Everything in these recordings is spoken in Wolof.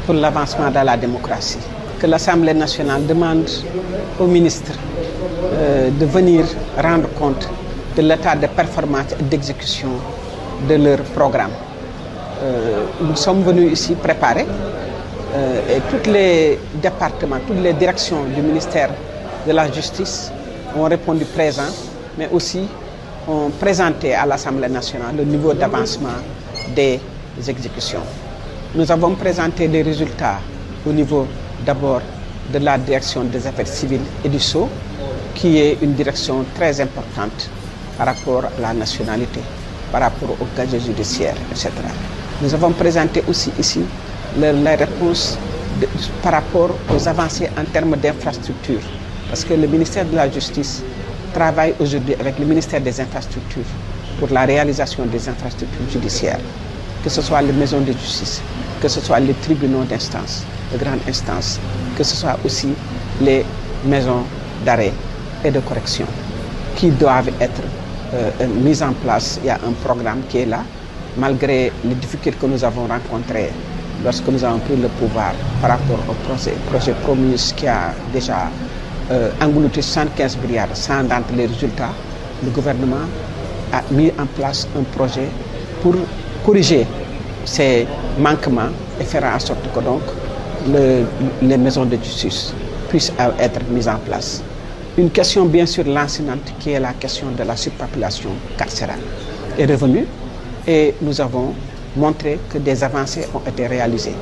pour l'avancement de la démocratie. Que l'Assemblée nationale demande aux ministres de venir rendre compte de l'état de performance et d'exécution de leur programme. Nous sommes venus ici préparer et tous les départements, toutes les directions du ministère de la Justice ont répondu présent, mais aussi ont présenté à l'Assemblée nationale le niveau d'avancement des exécutions. Nous avons présenté des résultats au niveau d'abord de la direction des affaires civiles et du Sceau, qui est une direction très importante par rapport à la nationalité, par rapport au casier judiciaire, etc. Nous avons présenté aussi ici les réponses par rapport aux avancées en termes d'infrastructures, parce que le ministère de la Justice travaille aujourd'hui avec le ministère des Infrastructures pour la réalisation des infrastructures judiciaires, que ce soit les maisons de justice, que ce soit les tribunaux d'instance, de grande instance, que ce soit aussi les maisons d'arrêt et de correction qui doivent être mises en place. Il y a un programme qui est là, malgré les difficultés que nous avons rencontrées lorsque nous avons pris le pouvoir par rapport au projet Promus qui a déjà englouti 75 milliards sans rendre les résultats. Le gouvernement a mis en place un projet pour corriger ces manquements et faire en sorte que donc les maisons de justice puissent être mises en place. Une question bien sûr lancinante qui est la question de la surpopulation carcérale est revenue et nous avons montré que des avancées ont été réalisées,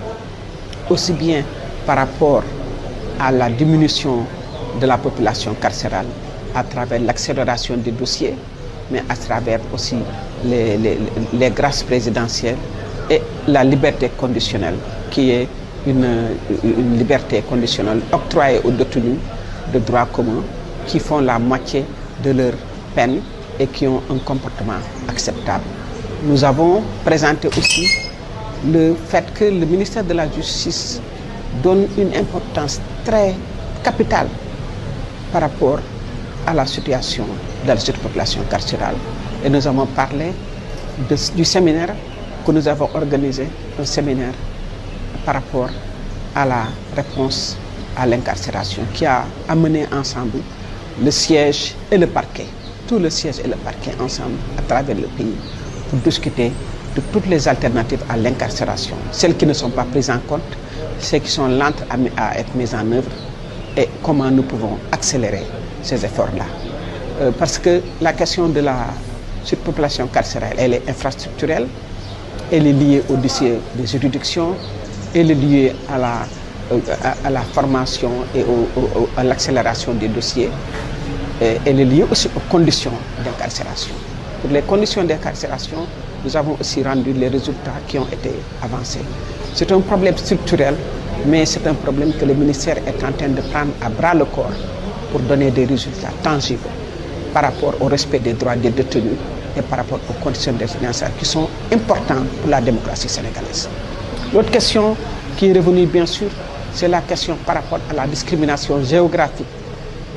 aussi bien par rapport à la diminution de la population carcérale à travers l'accélération des dossiers, mais à travers aussi les grâces présidentielles et la liberté conditionnelle, qui est une liberté conditionnelle octroyée aux détenus de droit commun qui font la moitié de leur peine et qui ont un comportement acceptable. Nous avons présenté aussi le fait que le ministère de la Justice donne une importance très capitale par rapport à la situation de la surpopulation carcérale. Et nous avons parlé du séminaire que nous avons organisé, un séminaire par rapport à la réponse à l'incarcération qui a amené ensemble le siège et le parquet, tout le siège et le parquet ensemble à travers le pays pour discuter de toutes les alternatives à l'incarcération, celles qui ne sont pas prises en compte, celles qui sont lentes à être mises en œuvre et comment nous pouvons accélérer ces efforts-là. Parce que la question de la surpopulation carcérale, elle est infrastructurelle, elle est liée au dossier de juridiction, elle est liée à la formation et à l'accélération des dossiers, et elle est liée aussi aux conditions d'incarcération. Pour les conditions d'incarcération, nous avons aussi rendu les résultats qui ont été avancés. C'est un problème structurel, mais c'est un problème que le ministère est en train de prendre à bras le corps pour donner des résultats tangibles par rapport au respect des droits des détenus et par rapport aux conditions d'incarcération qui sont importantes pour la démocratie sénégalaise. L'autre question qui est revenue, bien sûr, c'est la question par rapport à la discrimination géographique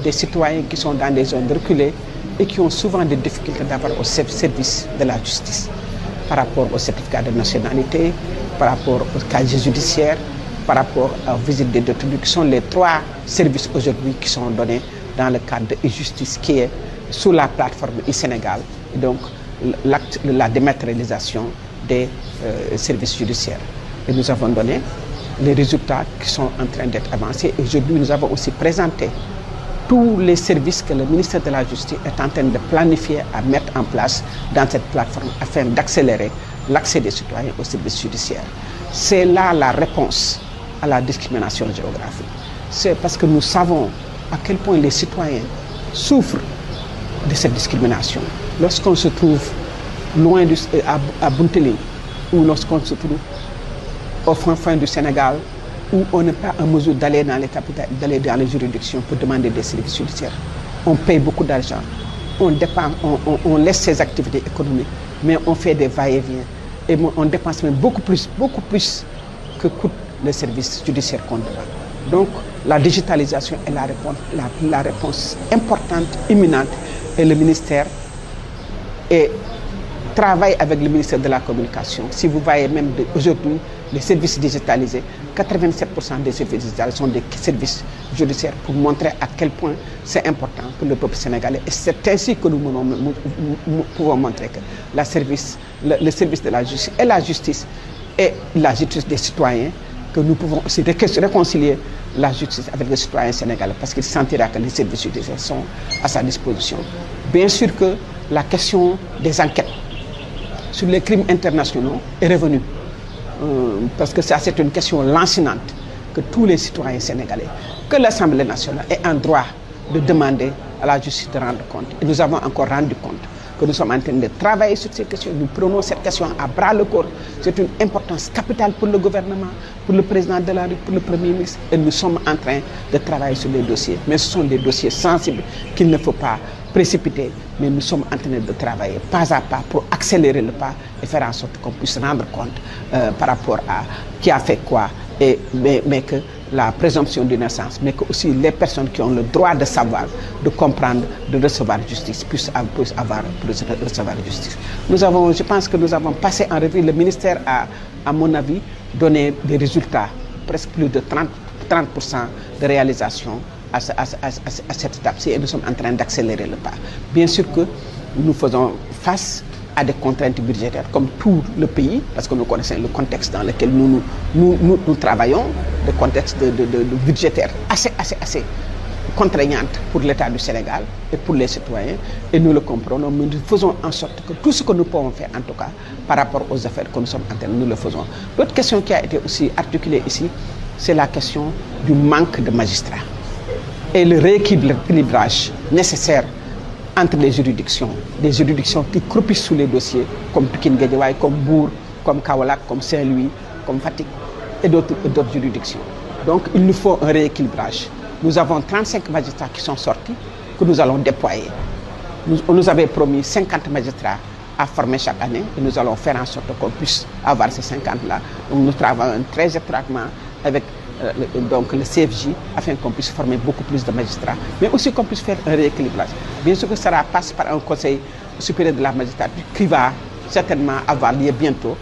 des citoyens qui sont dans des zones reculées et qui ont souvent des difficultés d'avoir au service de la justice, par rapport au certificat de nationalité, par rapport au casier judiciaire, par rapport aux visites des détenus, qui sont les 3 services aujourd'hui qui sont donnés dans le cadre de e-justice qui est sous la plateforme e-Sénégal, et donc la dématérialisation des services judiciaires. Et nous avons donné les résultats qui sont en train d'être avancés. Aujourd'hui, nous avons aussi présenté tous les services que le ministère de la Justice est en train de planifier à mettre en place dans cette plateforme afin d'accélérer l'accès des citoyens aux services judiciaires. C'est là la réponse à la discrimination géographique. C'est parce que nous savons à quel point les citoyens souffrent de cette discrimination. Lorsqu'on se trouve loin à Bountéling, ou lorsqu'on se trouve au fin du Sénégal, où on n'est pas en mesure d'aller dans les capitales, d'aller dans les juridictions pour demander des services judiciaires. On paye beaucoup d'argent, on dépense, on laisse ses activités économiques, mais on fait des va-et-vient et on dépense même beaucoup plus que coûte le service judiciaire qu'on demande. Donc la digitalisation est la réponse importante, imminente, et le ministère travaille avec le ministère de la Communication. Si vous voyez même aujourd'hui les services digitalisés, 87% des services judiciaires sont des services judiciaires pour montrer à quel point c'est important pour le peuple sénégalais. Et c'est ainsi que nous pouvons montrer que le service de la justice et la justice des citoyens, que nous pouvons aussi réconcilier la justice avec les citoyens sénégalais parce qu'il sentira que les services judiciaires sont à sa disposition. Bien sûr que la question des enquêtes sur les crimes internationaux est revenue. Parce que ça, c'est une question lancinante que tous les citoyens sénégalais, que l'Assemblée nationale ait un droit de demander à la justice de rendre compte. Et nous avons encore rendu compte que nous sommes en train de travailler sur ces questions. Nous prenons cette question à bras le corps. C'est une importance capitale pour le gouvernement, pour le président de la République, pour le Premier ministre. Et nous sommes en train de travailler sur les dossiers. Mais ce sont des dossiers sensibles qu'il ne faut pas précipiter. Mais nous sommes en train de travailler pas à pas pour accélérer le pas et faire en sorte qu'on puisse rendre compte par rapport à qui a fait quoi. Mais que la présomption d'innocence, mais que aussi les personnes qui ont le droit de savoir, de comprendre, de recevoir justice, puissent recevoir justice. Je pense que nous avons passé en revue, le ministère a, à mon avis, donné des résultats, presque plus de 30% de réalisation à cette étape-ci, et nous sommes en train d'accélérer le pas. Bien sûr que nous faisons face à des contraintes budgétaires, comme tout le pays, parce que nous connaissons le contexte dans lequel nous travaillons, des contextes de budgétaires assez contraignantes pour l'État du Sénégal et pour les citoyens, et nous le comprenons, mais nous faisons en sorte que tout ce que nous pouvons faire, en tout cas, par rapport aux affaires que nous sommes en train, nous le faisons. L'autre question qui a été aussi articulée ici, c'est la question du manque de magistrats et le rééquilibrage nécessaire entre les juridictions, des juridictions qui croupissent sous les dossiers, comme Pikine Guédiawaye, comme Mbour, comme Kaolack, comme Saint-Louis, comme Fatick et d'autres juridictions. Donc il nous faut un rééquilibrage. Nous avons 35 magistrats qui sont sortis, que nous allons déployer. On nous avait promis 50 magistrats à former chaque année, et nous allons faire en sorte qu'on puisse avoir ces 50-là. Donc nous travaillons très étroitement avec donc le CFJ, afin qu'on puisse former beaucoup plus de magistrats, mais aussi qu'on puisse faire un rééquilibrage. Bien sûr que cela passe par un conseil supérieur de la magistrature qui va certainement avoir lieu bientôt,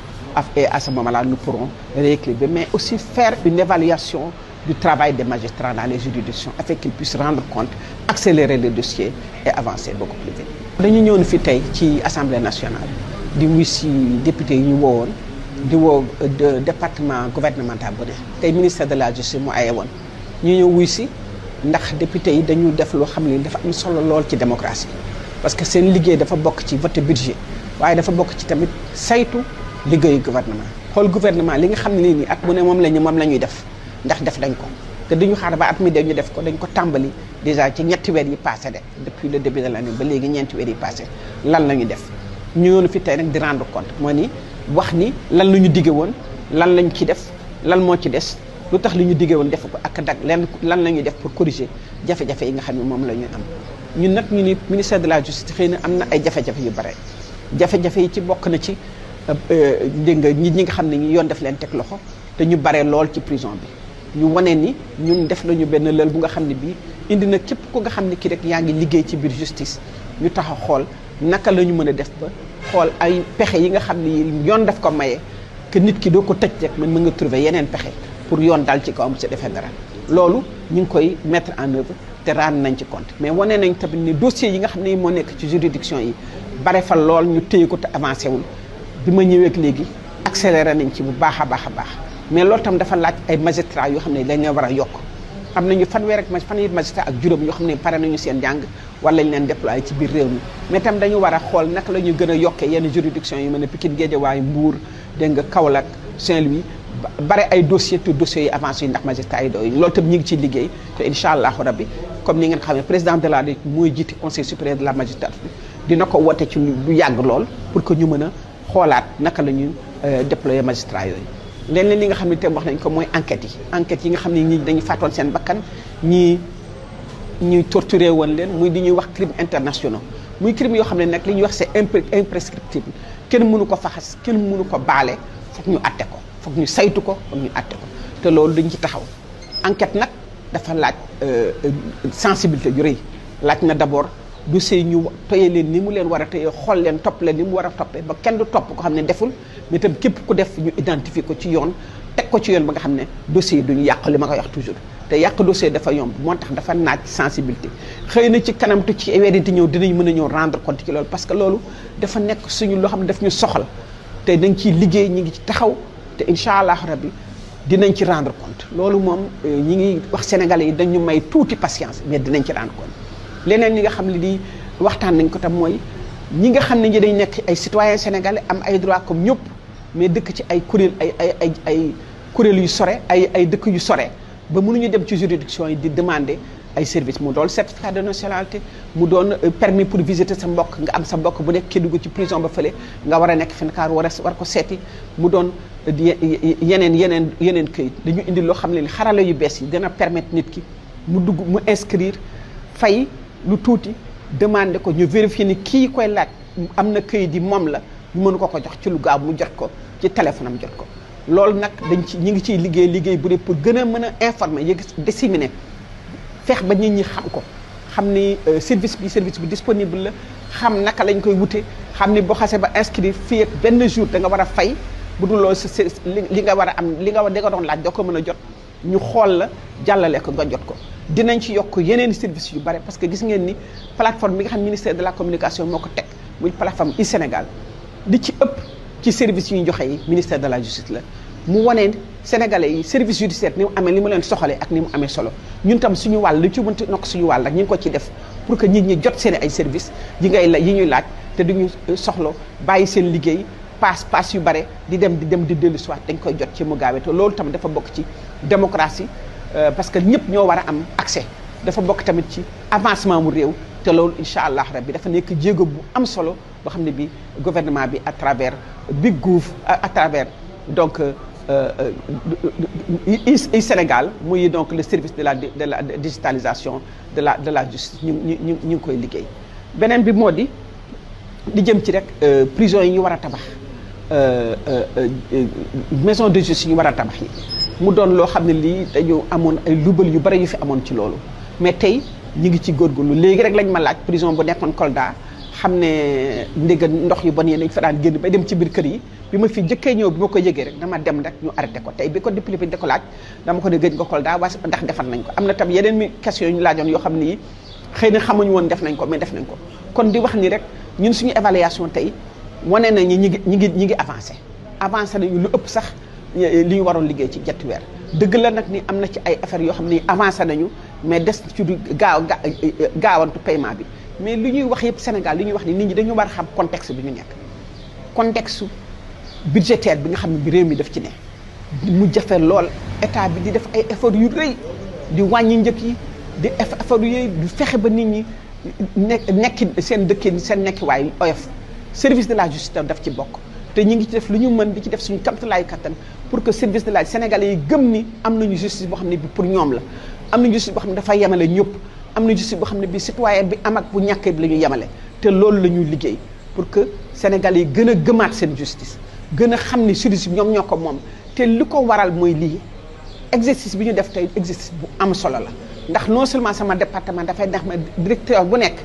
et à ce moment-là, nous pourrons rééquilibrer, mais aussi faire une évaluation du travail des magistrats dans les juridictions, afin qu'ils puissent rendre compte, accélérer les dossiers et avancer beaucoup plus vite. Nous sommes venus ici à l'Assemblée nationale, di wuy si député yi ñu woowoon di woo département gouvernemental bu ne tey ministère de la justice mu aye woon ñu ñëw wuy si ndax député yi dañu def loo xam ne dafa am solo lool ci démocratie parce que seen liggéey dafa bokk ci voter budget waaye dafa bokk ci tamit saytu liggéeyu gouvernement xool gouvernement li nga xam ne nii at mu ne moom la ñuy def ndax def dañ ko te duñu xaar ba at mi ñu def ko dañ ko tàmbali déjà ci ñetti weer yi passé de depuis le début de l'année ba léegi ñeenti weer yi passé lan la ñu def ñu yoonu fi tey nag di rendre compte moo ni wax ni lan la ñu digge woon lan lañ ci def lan moo ci des lu tax li ñu digge woon def ko ak lan la ñuy def pour corriger jafe-jafe yi nga xam ne moom la ñuy am ñun nag ñu ni ministère de la justice xëy na am na ay jafe-jafe yu bare jafe-jafe yi ci bokk na ci dégg nga ñi nga xam ne ñi yoon def leen teg loxo te ñu bare lool ci prison bi ñu wane ni ñun def nañu benn lël bu nga xam ne bii indi na képp ku nga xam ne kii rek yaa ngi liggéey ci biir justice ñu tax a xool naka la ñu mën a def ba xool ay pexe yi nga xam ne yoon daf ko maye que nit ki doo ko tëj rek mën nga trouver yeneen pexe pour yoon dal ci kawam ci defee dara loolu ñu ngi koy mettre en œuvre te rendre nañ ci compte mais wane nañ tamit ni dossiers yi nga xam ne moo nekk ci juridiction yi bare fa lool ñu téye ko te avancé wul bi ma ñëwee ak léegi accéléré nañ ci bu baax a baax a baax mais loolu tam dafa laaj ay magistrats yoo xam ne dañ leen war a yokk am nañu fanweer ak fanweeri magistrat ak juróom yoo xam ne pare nañu seen jàng wala lañ leen déployé ci biir réew mi mais tam dañu war a xool naka la ñu gën a yokkee yenn juridiction yi mel ne Pikine Guédiawaye Mbour dégg nga Kaolack Saint-Louis bare ay dossiers yi avancé yi ndax magistrat yi doy loolu tam ñu ngi ciy liggéey te incha allahu rabbi comme ni ngeen xam ne président de la République mooy jiite conseil supérieur de la magistrature dina ko woote ci lu yàgg lool pour que ñu mën a xoolaat naka la ñu déployer magistrat yooyu leneen li nga xam ne tam wax nañ ko mooy enquêtes yi nga xam ne ñi dañuy faatoon seen bakkan ñii torturé woon leen muy di ñuy wax crimes internationaux muy crime yoo xam ne nag li ñuy wax c'est imprescriptible kenn mënu ko faxas kenn mënu ko baale foog ñu atte ko foog ñu saytu ko foog ñu atte ko te loolu dañ ci taxaw enquête nag dafa laaj sensibilité yu rëy laaj na d'abord dossier yi ñu toye leen ni mu leen war a toyee xool leen topp leen ni mu war a toppee ba kenn du topp ko xam ne deful mais itam képp ku def ñu identifier ko ci yoon teg ko ci yoon ba nga xam ne dossier duñu yàq li ma koy wax toujours te yàq dossier dafa yomb moo tax dafa naaj sensibilité xëy na ci kanam tu ci weer di ñëw dinañ mën a ñëw rendre compte ci loolu parce que loolu dafa nekk suñu loo xam ne daf ñu soxal te dañ ciy liggéey ñi ngi ci taxaw te incha allah rabbi dinañ ci rendre compte loolu moom ñi ngi wax sénégalais yi dañu may tuuti patience mais dinañ ci rendre compte leneen ñi nga xam ne di waxtaan nañ ko tam mooy ñi nga xam ne ñi dañ nekk ay citoyens sénégalais am ay droits comme ñëpp mais dëkk ci ay kuréel ay kuréel yu sore ay dëkk yu sore ba mënuñu dem ci juridiction yi di demander ay services mu doon certificat de nationalité mu doon permis pour visiter sa mbokk nga am sa mbokk bu nekk Kédougou ci prison ba fële nga war a nekk fi Ndakaaru war ko seeti mu doon yeneen këyit dañu indi loo xam ne li xarala yu bees yi dina permettre nit ki mu dugg mu inscrire fay lu tuuti demander ko ñu vérifier ni kii koy laaj am na këyit yi moom la ñu mën ko jox ci lu gaaw mu jot ko ci téléphone am jot ko loolu nag ñi ngi ciy liggéey bu dee pour gën a mën a informer yëg disséminer feex ba nit ñi xam ko xam ni service bi disponible la xam naka lañ koy wute xam ni boo xasee ba inscrire fii ak benn jour da nga war a fay bu dul loolu li nga war a am li nga doon laaj doo ko mën a jot ñu xool la jàllale ko nga jot ko dinañ ci yokk yeneen service yu bare parce que gis ngeen ni plateforme bi nga xam ministère de la communication moo ko teg muy plateforme e-Sénégal li ci ëpp ci service yu ñu joxe yi ministère de la justice la mu wane sénégalais yi service judiciaire ni mu amee li mu leen soxalee ak ni mu amee solo ñun tam suñu wàll lu ci mënti nokk suñu wàll rek ñu ngi ko ci def pour que nit ñi jot seen ay service yi ñuy laaj te duñu soxla bàyyi seen liggéey paas yu bare di dellu soit dañ koy jot ci mu gaawee te loolu tam dafa bokk ci démocratie parce que ñëpp ñoo war a am accès dafa bokk tamit ci avancement mu réew te loolu incha allah rabbi dafa nekk jéego bu am solo boo xam ne bi gouvernement bi à travers Big Gouv à travers donc Sénégal muy donc le service de la digitalisation de la justice ñu ngi koy liggéey beneen bi moo di jëm ci rek prison yi ñu war a tabax maison de justice yi ñu war a tabax yi mu doon loo xam ne lii dañu amoon ay lubal yu bari yu fi amoon ci loolu mais tey ñu ngi ci góorgóorlu léegi rek lañ ma laaj prison bu nekkoon Kolda xam ne ndégga ndox yu bon yi dañ fa daan génn bay dem ci biir kër yi bi ma fi jëkkee ñëw bi ma ko yëgee rek dama dem rek ñu arrêté ko tey bi ko député bi da ko laaj dama ko ne gëj nga Kolda waa ndax defar nañ ko am na tam yeneen mi question yu ñu laajoon yoo xam ne yi xëy na xamuñu woon def nañ ko mais def nañ ko kon di wax ni rek ñun suñu évaluation tey wane nañ ñi ngi avancé nañu lu ëpp sax li ñu waroon liggéey ci ñetti weer dëgg la nag ni am na ci ay affaires yoo xam ne avancé nañu mais des ci du gaawantu paiement bi mais li ñuy wax yëpp Sénégal li ñuy wax ni nit ñi dañu war a xam contexte bi ñu nekk contexte budgétaire bi nga xam ne bi réew mi daf ci ne mu jafe lool état bi di def ay efforts yu rëy di wàññi njëkk yi di efforts yooyu du fexe ba nit ñi nekki seen dëkkin seen nekkiwaay oyof service de la justice daf ci bokk te ñu ngi ci def lu ñu mën di ci def suñu kamtalaayu kattan pour que service de la Sénégalais yi gëm ni am nañu justice boo xam ne bi pour ñoom la am nañu justice boo xam ne dafay yemale ñëpp am na justice boo xam ne bi citoyen bi am ak bu ñàkkee bi la ñu yemale te loolu la ñuy liggéey pour que Sénégalais yi gën a gëmaat seen justice gën a xam ni justice bi ñoom ñoo ko moom te li ko waral mooy lii exercice bi ñu def tey exercice bu am solo la ndax non seulement sama département dafay neex ma directeur bu nekk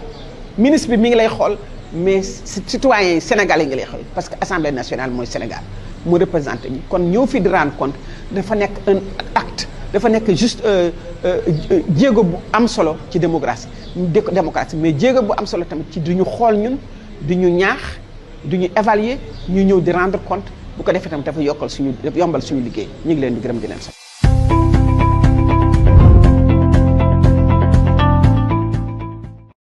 ministre bi mi ngi lay xool mais citoyens yi sénégalais ngi lay xool parce que assemblée nationale mooy Sénégal mu représenté ñi kon ñëw fi di rendre compte dafa nekk un acte dafa nekk juste jéego bu am solo ci démocratie mais jéego bu am solo tamit ci du ñu xool ñun du ñu ñaax du ñu évaluer ñu ñëw di rendre compte bu ko defee tamit dafa yombal suñu liggéey ñu ngi leen di gërëm di leen sax